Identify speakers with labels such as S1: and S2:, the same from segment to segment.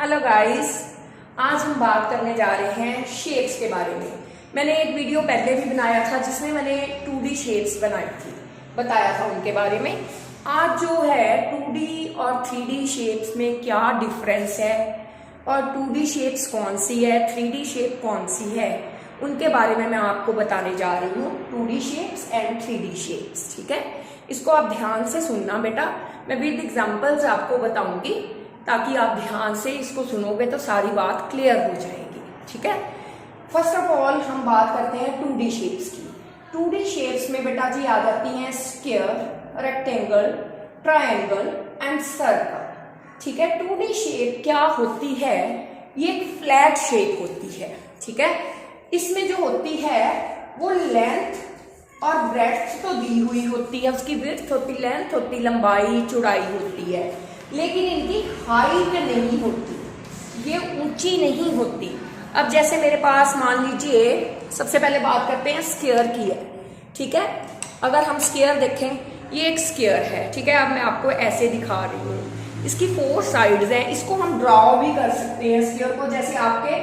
S1: Hello guys, आज हम बात करने जा रहे हैं शेप्स के बारे में। मैंने एक वीडियो पहले भी बनाया था जिसमें मैंने 2D शेप्स बनाई थी, बताया था उनके बारे में। आज जो है 2D और 3D शेप्स में क्या डिफरेंस है और 2D शेप्स कौन सी है, 3D शेप कौन सी है, उनके बारे में मैं आपको बताने जा रही हूँ। 2D shapes and 3D shapes, ठीक है। इसको आप ध्यान से सुनना बेटा, मैं विद एग्जांपल्स आपको बताऊंगी ताकि आप ध्यान से इसको सुनोगे तो सारी बात क्लियर हो जाएगी, ठीक है। फर्स्ट ऑफ ऑल हम बात करते हैं 2D शेप्स की। 2D शेप्स में बेटा जी आ जाती हैं square, rectangle, triangle and circle, ठीक है। 2D शेप क्या होती है, ये एक फ्लैट शेप होती है, ठीक है। इसमें जो होती है वो लेंथ और ब्रेड्थ तो दी हुई होती है, उसकी विड्थ होती, लेंथ होती, लंबाई चौड़ाई होती है, लेकिन इनकी हाइट नहीं होती, ये ऊंची नहीं होती। अब जैसे मेरे पास मान लीजिए, सबसे पहले बात करते हैं स्क्वायर की है, ठीक है। अगर हम स्क्वायर देखें, ये एक स्क्वायर है, ठीक है। अब मैं आपको ऐसे दिखा रही हूँ, इसकी 4 साइड्स हैं, इसको हम ड्रॉ भी कर सकते हैं स्क्वायर को। जैसे आपके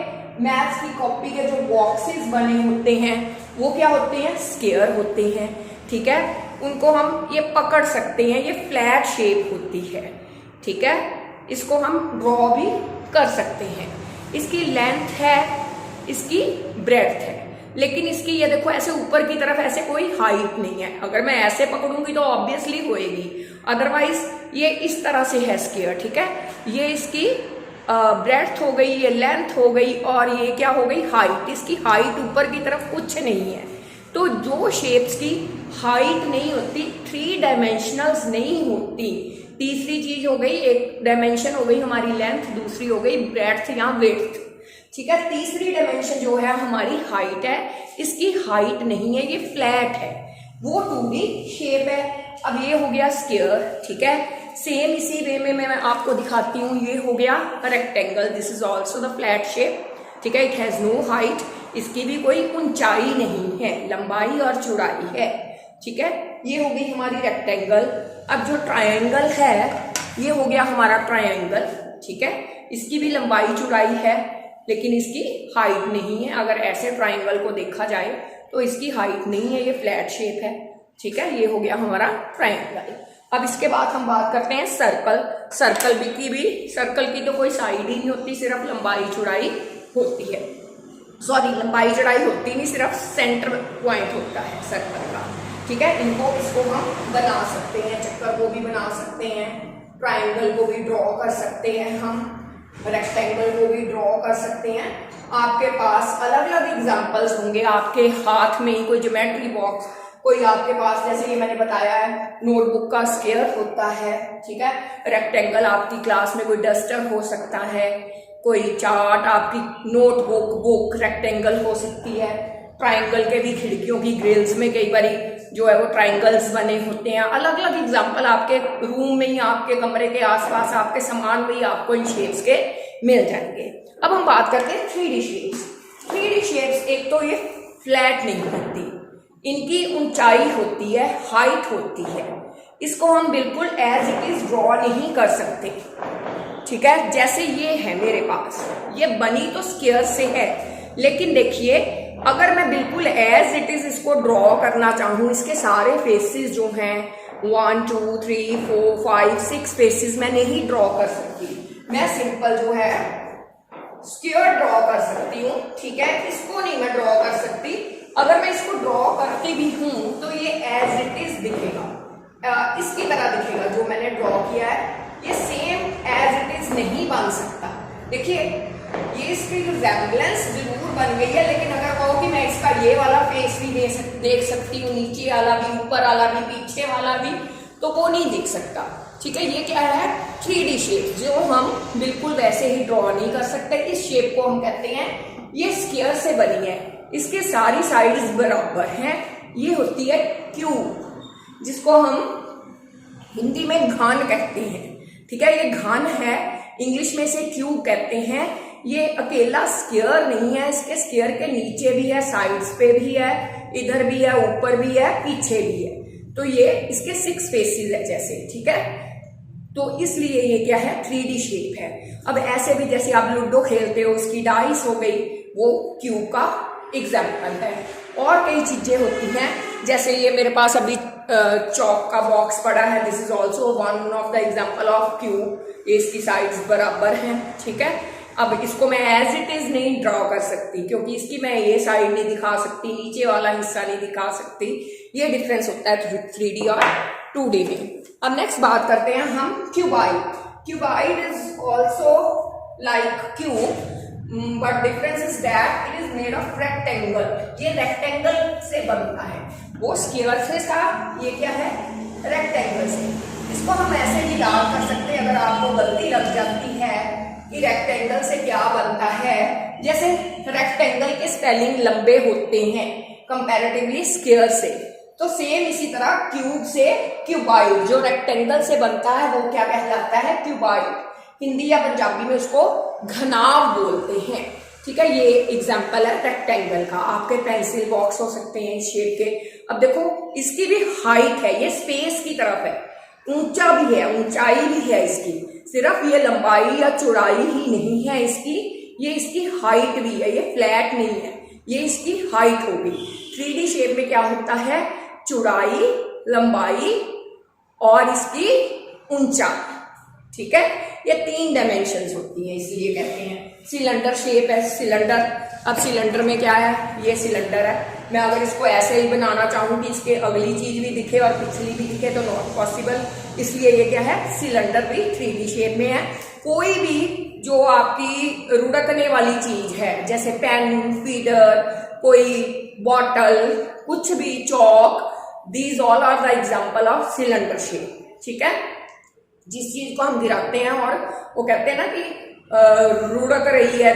S1: मैथ्स की कॉपी के जो बॉक्सेस बने होते हैं वो क्या होते हैं, स्क्वायर होते हैं, ठीक है। उनको हम ये पकड़ सकते हैं, ये फ्लैट शेप होती है, ठीक है। इसको हम ड्रॉ भी कर सकते हैं। इसकी लेंथ है, इसकी ब्रेड्थ है, लेकिन इसकी ये देखो ऐसे ऊपर की तरफ ऐसे कोई हाइट नहीं है। अगर मैं ऐसे पकड़ूंगी तो ऑब्वियसली होएगी, अदरवाइज ये इस तरह से है स्क्वायर, ठीक है। ये इसकी ब्रेड्थ हो गई, ये लेंथ हो गई और ये क्या हो गई, हाइट। इसकी हाइट ऊपर की तरफ कुछ नहीं है। तो जो शेप्स की हाइट नहीं होती, 3 डायमेंशनल्स नहीं होती, तीसरी चीज हो गई, एक डायमेंशन हो गई हमारी लेंथ, दूसरी हो गई ब्रेड्थ या विड्थ, ठीक है। तीसरी डायमेंशन जो है हमारी हाइट है, इसकी हाइट नहीं है, ये फ्लैट है, वो 2D शेप है। अब ये हो गया स्क्वायर, ठीक है। सेम इसी वे में मैं आपको दिखाती हूँ, ये हो गया rectangle, this is also the flat shape, ठीक है। इट हैज नो हाइट, इसकी भी कोई ऊंचाई नहीं है, लंबाई और चौड़ाई है, ठीक है। ये हो गई हमारी रेक्टेंगल। अब जो ट्रायंगल है, ये हो गया हमारा ट्रायंगल, ठीक है। इसकी भी लंबाई चौड़ाई है, लेकिन इसकी हाइट नहीं है। अगर ऐसे ट्रायंगल को देखा जाए तो इसकी हाइट नहीं है, ये फ्लैट शेप है, ठीक है। ये हो गया हमारा ट्रायंगल। अब इसके बाद हम बात करते हैं सर्कल। सर्कल सर्कल की तो कोई साइड ही नहीं होती, सिर्फ लंबाई चौड़ाई होती है। सॉरी, लंबाई चौड़ाई होती नहीं, सिर्फ सेंटर पॉइंट होता है सर्कल का, ठीक है। इसको हम बना सकते हैं, चक्कर को भी बना सकते हैं, ट्रायंगल को भी ड्रॉ कर सकते हैं, हम रेक्टेंगल को भी ड्रॉ कर सकते हैं। आपके पास अलग अलग एग्जांपल्स होंगे, आपके हाथ में ही कोई ज्योमेट्री बॉक्स, कोई आपके पास जैसे ये मैंने बताया है नोटबुक का स्क्वायर होता है, ठीक है। रेक्टेंगल आपकी क्लास में कोई डस्टर हो सकता है, कोई चार्ट, आपकी नोटबुक बुक रेक्टेंगल हो सकती है। ट्रायंगल के भी खिड़कियों की ग्रिल्स में कई बारी जो है वो ट्रायंगल्स बने होते हैं। अलग अलग एग्जांपल आपके रूम में ही, आपके कमरे के आसपास, आपके सामान में ही आपको इन शेप्स के मिल जाएंगे। अब हम बात करते हैं 3D शेप्स। 3D शेप्स, एक तो ये फ्लैट नहीं होती, इनकी ऊंचाई होती है, हाइट होती है। इसको हम बिल्कुल एज इट इज ड्रॉ नहीं कर सकते, ठीक है। जैसे ये है मेरे पास, ये बनी तो स्क्वायर से है, लेकिन देखिए अगर मैं बिल्कुल एज इट इज इसको ड्रॉ करना चाहूं, इसके सारे फेसेस जो हैं 1 2 3 4 5 6 फेसेस मैं नहीं ड्रॉ कर सकती। मैं सिंपल जो है स्क्वायर ड्रॉ कर सकती हूँ, ठीक है। इसको नहीं मैं ड्रॉ कर सकती। अगर मैं इसको ड्रॉ करती भी हूं तो ये एज इट इज दिखेगा, इसकी तरह दिखेगा। जो मैंने ड्रॉ किया है ये सेम एज इट इज नहीं बन सकता। देखिए ये इसकी रिजेम्बलेंस जरूर बन गई है, लेकिन अगर कहो कि मैं इसका ये वाला फेस भी देख सकती हूँ, नीचे वाला भी, ऊपर वाला भी, पीछे वाला भी, तो वो नहीं देख सकता, ठीक है। ये क्या है, 3D शेप, जो हम बिल्कुल वैसे ही ड्रॉ नहीं कर सकते। इस शेप को हम कहते हैं, ये स्क्वायर से बनी है, इसके सारी साइड्स बराबर हैं, ये होती है क्यूब, जिसको हम हिंदी में घन कहते हैं, ठीक है। ये घन है, इंग्लिश में इसे क्यूब कहते हैं। ये अकेला स्क्वायर नहीं है, इसके स्क्वायर के नीचे भी है, साइड्स पे भी है, इधर भी है, ऊपर भी है, पीछे भी है। तो ये इसके 6 फेसेस है जैसे, ठीक है। तो इसलिए ये क्या है, 3D शेप है। अब ऐसे भी जैसे आप लूडो खेलते हो, उसकी डाइस हो गई, वो क्यूब का एग्जाम्पल है। और कई चीजें होती हैं, जैसे ये मेरे पास अभी चौक का बॉक्स पड़ा है, this is also one of the example of cube. ये इसकी साइड्स बराबर हैं, ठीक है। अब इसको मैं एज इट इज नहीं ड्रॉ कर सकती, क्योंकि इसकी मैं ये साइड नहीं दिखा सकती, नीचे वाला हिस्सा नहीं दिखा सकती। ये डिफरेंस होता है 3D और 2D में। अब नेक्स्ट बात करते हैं हम cuboid. Cuboid is also like cube, but difference is that it is made of rectangle. ये रेक्टेंगल से बनता है, वो स्क्वायर से था, ये क्या है, रेक्टेंगल से। इसको हम ऐसे भी डाल कर सकते हैं, अगर आपको गलती लग जाती है कि रेक्टेंगल से क्या बनता है। जैसे रेक्टेंगल के स्पेलिंग लंबे होते हैं कंपैरेटिवली स्क्वायर से, तो सेम इसी तरह क्यूब से क्यूबाइड, जो रेक्टेंगल से बनता है, वो क्या कहलाता है, क्यूबाइड। हिंदी या पंजाबी में उसको घनाव बोलते हैं, ठीक है। ये एग्जाम्पल है रेक्टेंगल का। आपके पेंसिल बॉक्स हो सकते हैं इस शेप के। अब देखो इसकी भी हाइट है, ये स्पेस की तरफ है, ऊंचा भी है, ऊंचाई भी है इसकी। सिर्फ ये लंबाई या चौड़ाई ही नहीं है इसकी, ये इसकी हाइट भी है, ये फ्लैट नहीं है, ये इसकी हाइट होगी। 3D शेप में क्या होता है, चौड़ाई, लंबाई और इसकी ऊंचाई, ठीक है। ये 3 डायमेंशंस होती हैं, इसलिए कहते हैं। सिलेंडर शेप है, सिलेंडर। अब सिलेंडर में क्या है, ये सिलेंडर है। मैं अगर इसको ऐसे ही बनाना चाहूँ कि इसके अगली चीज भी दिखे और पिछली भी दिखे, तो नॉट पॉसिबल। इसलिए ये क्या है, सिलेंडर भी 3D शेप में है। कोई भी जो आपकी रुड़कने वाली चीज है, जैसे पेन, फीडर, कोई बॉटल, कुछ भी, चौक, these all are the example of cylinder shape, ठीक है। जिस चीज को हम गिराते हैं और वो कहते हैं ना कि रुड़क रही है,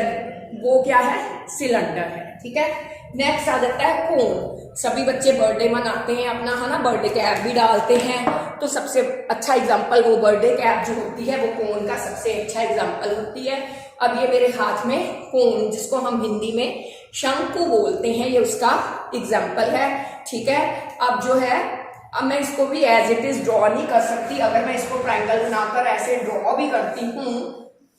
S1: वो क्या है, सिलेंडर है, ठीक है। नेक्स्ट आ जाता है कोन। सभी बच्चे बर्थडे मनाते हैं अपना, है ना, बर्थडे कैप भी डालते हैं। तो सबसे अच्छा एग्जाम्पल वो बर्थडे कैप जो होती है, वो कोन का सबसे अच्छा एग्जाम्पल होती है। अब ये मेरे हाथ में कोन, जिसको हम हिंदी में शंकु बोलते हैं, ये उसका एग्जाम्पल है, ठीक है। अब जो है, अब मैं इसको भी एज इट इज ड्रॉ नहीं कर सकती। अगर मैं इसको ट्रायंगल बनाकर ऐसे ड्रॉ भी करती हूँ,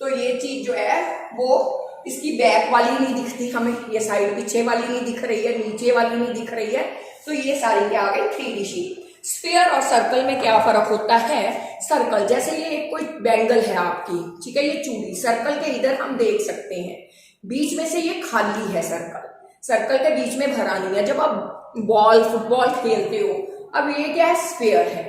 S1: तो ये चीज जो है वो इसकी बैक वाली नहीं दिखती हमें, ये साइड पीछे वाली नहीं दिख रही है, नीचे वाली नहीं दिख रही है। तो ये सारी क्या आ गई, 3D शेप। स्फीयर और सर्कल में क्या फर्क होता है। सर्कल, जैसे ये एक कोई बैंगल है आपकी, ठीक है, ये चूड़ी, सर्कल के इधर हम देख सकते हैं, बीच में से ये खाली है सर्कल, सर्कल के बीच में भरा नहीं है। जब आप बॉल, फुटबॉल खेलते हो, अब ये क्या है, स्फीयर है,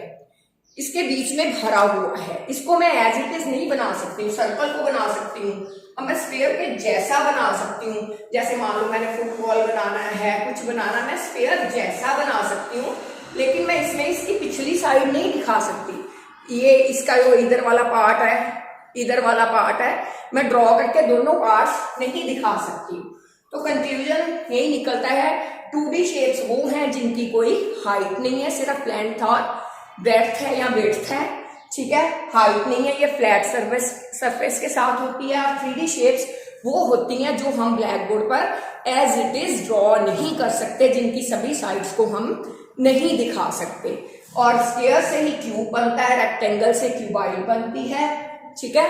S1: इसके बीच में भरा हुआ है। इसको मैं एज इट इज नहीं बना सकती हूँ, सर्कल को बना सकती हूँ। अब मैं स्फीयर के जैसा बना सकती हूँ, जैसे मान लो मैंने फुटबॉल बनाना है, कुछ बनाना, मैं स्फीयर जैसा बना सकती हूँ, लेकिन मैं इसमें इसकी पिछली साइड नहीं दिखा सकती। ये इसका जो इधर वाला पार्ट है, इधर वाला पार्ट है, मैं ड्रॉ करके दोनों पार्ट्स नहीं दिखा सकती। तो कंफ्यूजन यही निकलता है। 2D शेप्स वो हैं जिनकी कोई हाइट नहीं है, सिर्फ लेंथ और ब्रेड्थ है या विड्थ है, ठीक है, हाइट नहीं है। ये फ्लैट सरफेस के साथ होती है। और 3D शेप्स वो होती हैं जो हम ब्लैक बोर्ड पर एज इट इज ड्रॉ नहीं कर सकते, जिनकी सभी साइड्स को हम नहीं दिखा सकते। और स्क्वायर से ही क्यूब बनता है, रेक्टेंगल से क्यूबाइड बनती है, ठीक है।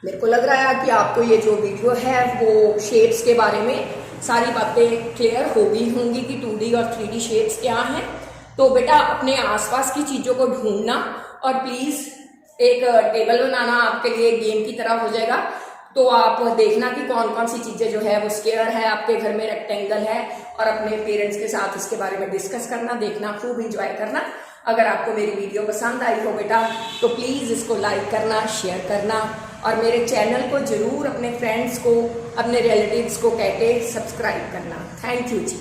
S1: मेरे को लग रहा है कि आपको ये जो वीडियो है वो शेप्स के बारे में सारी बातें क्लियर हो गई होंगी कि 2D और 3D शेप्स क्या हैं। तो बेटा अपने आसपास की चीजों को ढूंढना, और प्लीज एक टेबल बनाना आपके लिए गेम की तरह हो जाएगा। तो आप देखना कि कौन कौन सी चीजें जो है वो स्क्वायर है आपके घर में, रेक्टेंगल है, और अपने पेरेंट्स के साथ इसके बारे में डिस्कस करना, देखना, खूब इंजॉय करना। अगर आपको मेरी वीडियो पसंद आई हो बेटा, तो प्लीज इसको लाइक करना, शेयर करना, और मेरे चैनल को जरूर अपने फ्रेंड्स को, अपने रिलेटिव्स को कह के सब्सक्राइब करना। Thank you ji.